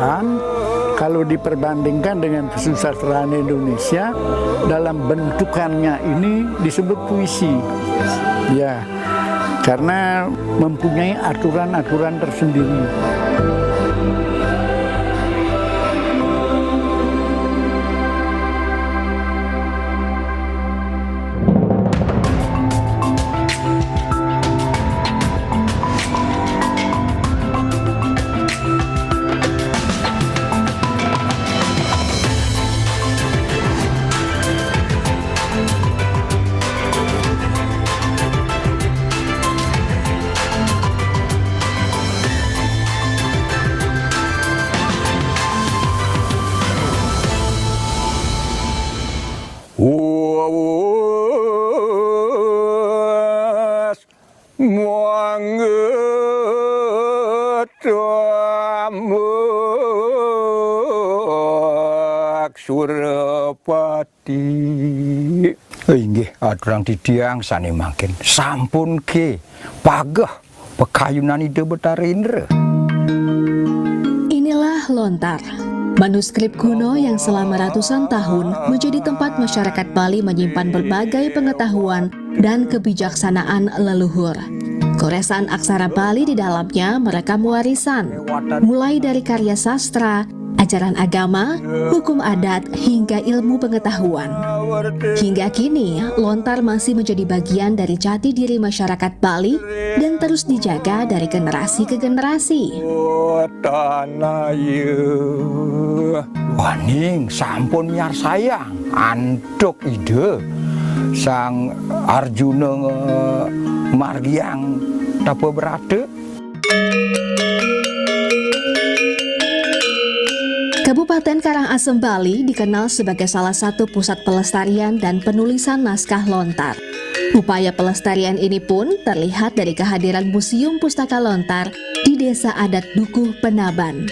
kesusastraan kalau diperbandingkan dengan kesusastraan Indonesia dalam bentukannya ini disebut puisi. Ya, karena mempunyai aturan-aturan tersendiri. Surapati inggih aturang didiang sane mangkin sampun ke pagah pekayunan ide Betarindra. Inilah lontar, manuskrip kuno yang selama ratusan tahun menjadi tempat masyarakat Bali menyimpan berbagai pengetahuan dan kebijaksanaan leluhur. Goresan aksara Bali di dalamnya merekam warisan, mulai dari karya sastra, ajaran agama, hukum adat, hingga ilmu pengetahuan. Hingga kini, lontar masih menjadi bagian dari jati diri masyarakat Bali dan terus dijaga dari generasi ke generasi. Waning sampun miar sayang, antuk ide sang Arjuna Margiang tapa berada. Kabupaten Karangasem, Bali dikenal sebagai salah satu pusat pelestarian dan penulisan naskah lontar. Upaya pelestarian ini pun terlihat dari kehadiran Museum Pustaka Lontar di Desa Adat Dukuh, Penaban.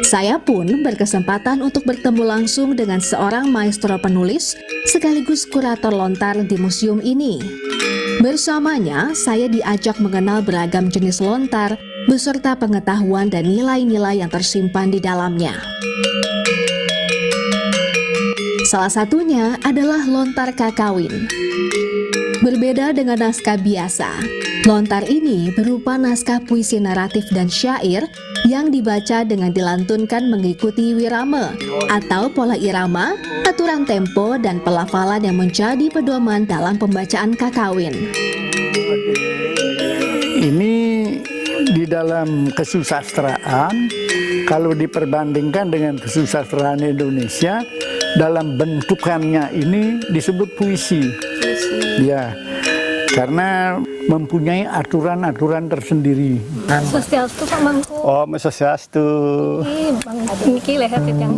Saya pun berkesempatan untuk bertemu langsung dengan seorang maestro penulis sekaligus kurator lontar di museum ini. Bersamanya, saya diajak mengenal beragam jenis lontar beserta pengetahuan dan nilai-nilai yang tersimpan di dalamnya. Salah satunya adalah lontar kakawin. Berbeda dengan naskah biasa, lontar ini berupa naskah puisi naratif dan syair yang dibaca dengan dilantunkan mengikuti wirama atau pola irama, aturan tempo, dan pelafalan yang menjadi pedoman dalam pembacaan kakawin. Ini di dalam kesusastraan, kalau diperbandingkan dengan kesusastraan Indonesia, dalam bentukannya ini disebut puisi. Ya, karena mempunyai aturan-aturan tersendiri. Swastiastu Pak Mangku. Oh, Swastiastu. Niki leher yang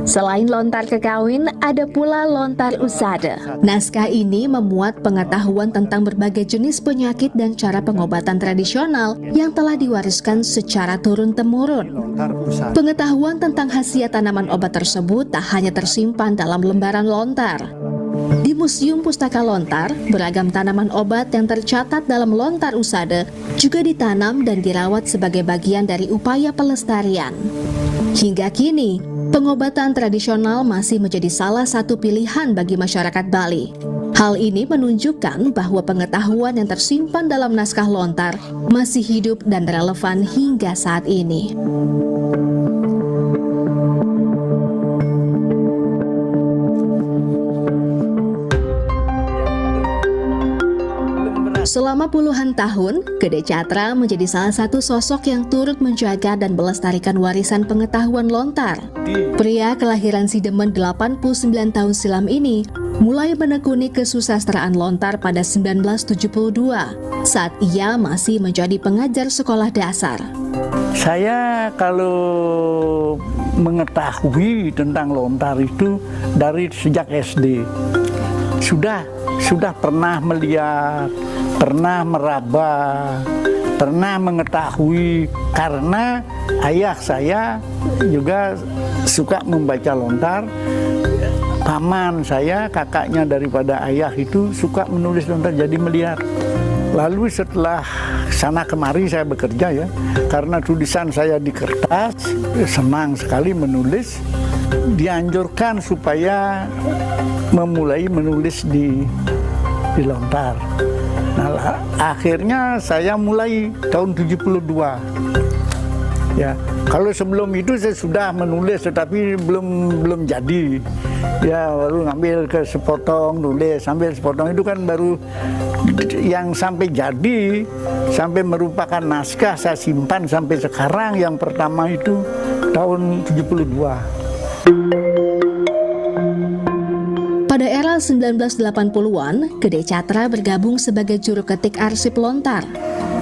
Selain lontar kekawin, ada pula lontar usada. Naskah ini memuat pengetahuan tentang berbagai jenis penyakit dan cara pengobatan tradisional yang telah diwariskan secara turun-temurun. Pengetahuan tentang khasiat tanaman obat tersebut tak hanya tersimpan dalam lembaran lontar. Di Museum Pustaka Lontar, beragam tanaman obat yang tercatat dalam lontar usada juga ditanam dan dirawat sebagai bagian dari upaya pelestarian. Hingga kini, pengobatan tradisional masih menjadi salah satu pilihan bagi masyarakat Bali. Hal ini menunjukkan bahwa pengetahuan yang tersimpan dalam naskah lontar masih hidup dan relevan hingga saat ini. Selama puluhan tahun, Gede Catra menjadi salah satu sosok yang turut menjaga dan melestarikan warisan pengetahuan lontar. Pria kelahiran Sidemen 89 tahun silam ini mulai menekuni kesusastraan lontar pada 1972 saat ia masih menjadi pengajar sekolah dasar. Saya kalau mengetahui tentang lontar itu dari sejak SD. Sudah pernah melihat, pernah meraba, pernah mengetahui karena ayah saya juga suka membaca lontar. Paman saya, kakaknya daripada ayah itu suka menulis lontar, jadi melihat. Lalu setelah sana kemari saya bekerja ya, karena tulisan saya di kertas, senang sekali menulis, dianjurkan supaya memulai menulis di lontar. Nah, akhirnya saya mulai tahun 72. Ya, kalau sebelum itu saya sudah menulis tetapi belum jadi. Ya, baru ngambil ke sepotong nulis, sambil sepotong itu kan baru yang sampai jadi, sampai merupakan naskah saya simpan sampai sekarang. Yang pertama itu tahun 72. Pada era 1980-an, Gede Catra bergabung sebagai juru ketik arsip lontar.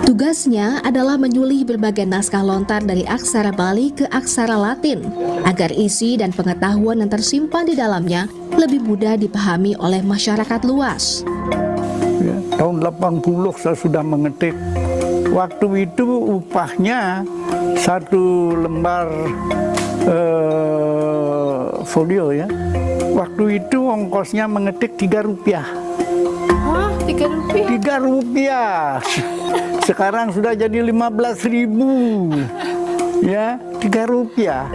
Tugasnya adalah menyulih berbagai naskah lontar dari aksara Bali ke aksara Latin, agar isi dan pengetahuan yang tersimpan di dalamnya lebih mudah dipahami oleh masyarakat luas. Ya, tahun 80 saya sudah mengetik. Waktu itu upahnya satu lembar folio ya. Waktu itu ongkosnya mengetik 3 rupiah. Hah, 3 rupiah? 3 rupiah. Sekarang sudah jadi 15.000. Ya, 3 rupiah.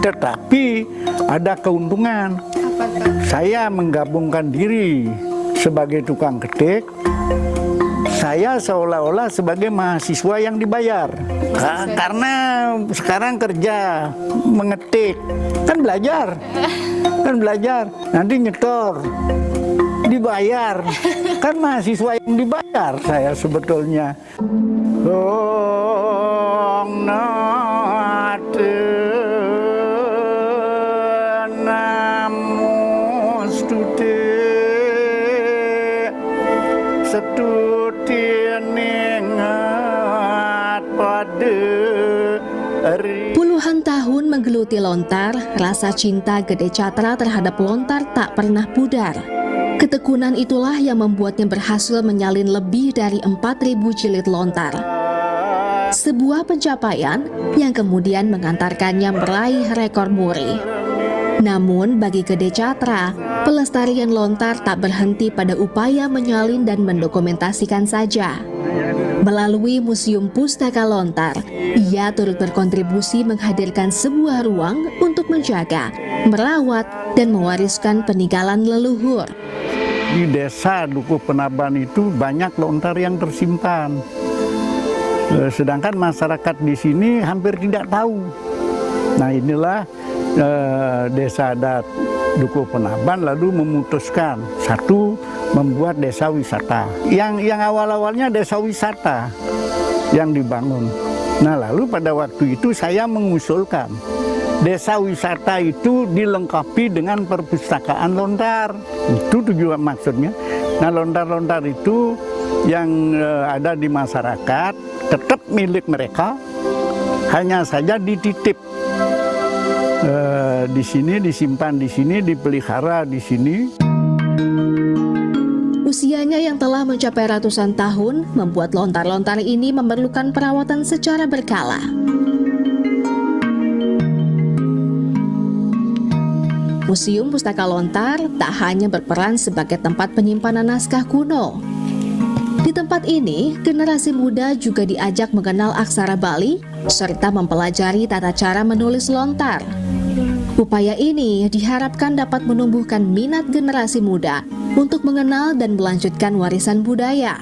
Tetapi ada keuntungan. Apa tuh? Saya menggabungkan diri sebagai tukang ketik. Saya seolah-olah sebagai mahasiswa yang dibayar. Karena sekarang kerja mengetik, kan belajar, nanti nyetor, dibayar, kan mahasiswa yang dibayar saya sebetulnya. Puluhan tahun menggeluti lontar, rasa cinta Gede Catra terhadap lontar tak pernah pudar. Ketekunan itulah yang membuatnya berhasil menyalin lebih dari 4.000 jilid lontar. Sebuah pencapaian yang kemudian mengantarkannya meraih rekor muri. Namun bagi Gede Catra, pelestarian lontar tak berhenti pada upaya menyalin dan mendokumentasikan saja. Melalui Museum Pustaka Lontar, ia turut berkontribusi menghadirkan sebuah ruang untuk menjaga, merawat, dan mewariskan peninggalan leluhur. Di desa Dukuh Penaban itu banyak lontar yang tersimpan. Sedangkan masyarakat di sini hampir tidak tahu. Nah, inilah desa adat Dukuh Penaban lalu memutuskan satu, membuat desa wisata. Yang awal-awalnya desa wisata yang dibangun. Nah, lalu pada waktu itu saya mengusulkan desa wisata itu dilengkapi dengan perpustakaan lontar. Itu tujuan maksudnya. Nah, lontar-lontar itu yang ada di masyarakat tetap milik mereka, hanya saja dititip. Di sini disimpan, di sini dipelihara, di sini. Usianya yang telah mencapai ratusan tahun membuat lontar-lontar ini memerlukan perawatan secara berkala. Museum Pustaka Lontar tak hanya berperan sebagai tempat penyimpanan naskah kuno. Di tempat ini, generasi muda juga diajak mengenal aksara Bali serta mempelajari tata cara menulis lontar. Upaya ini diharapkan dapat menumbuhkan minat generasi muda untuk mengenal dan melanjutkan warisan budaya.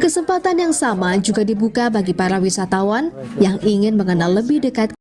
Kesempatan yang sama juga dibuka bagi para wisatawan yang ingin mengenal lebih dekat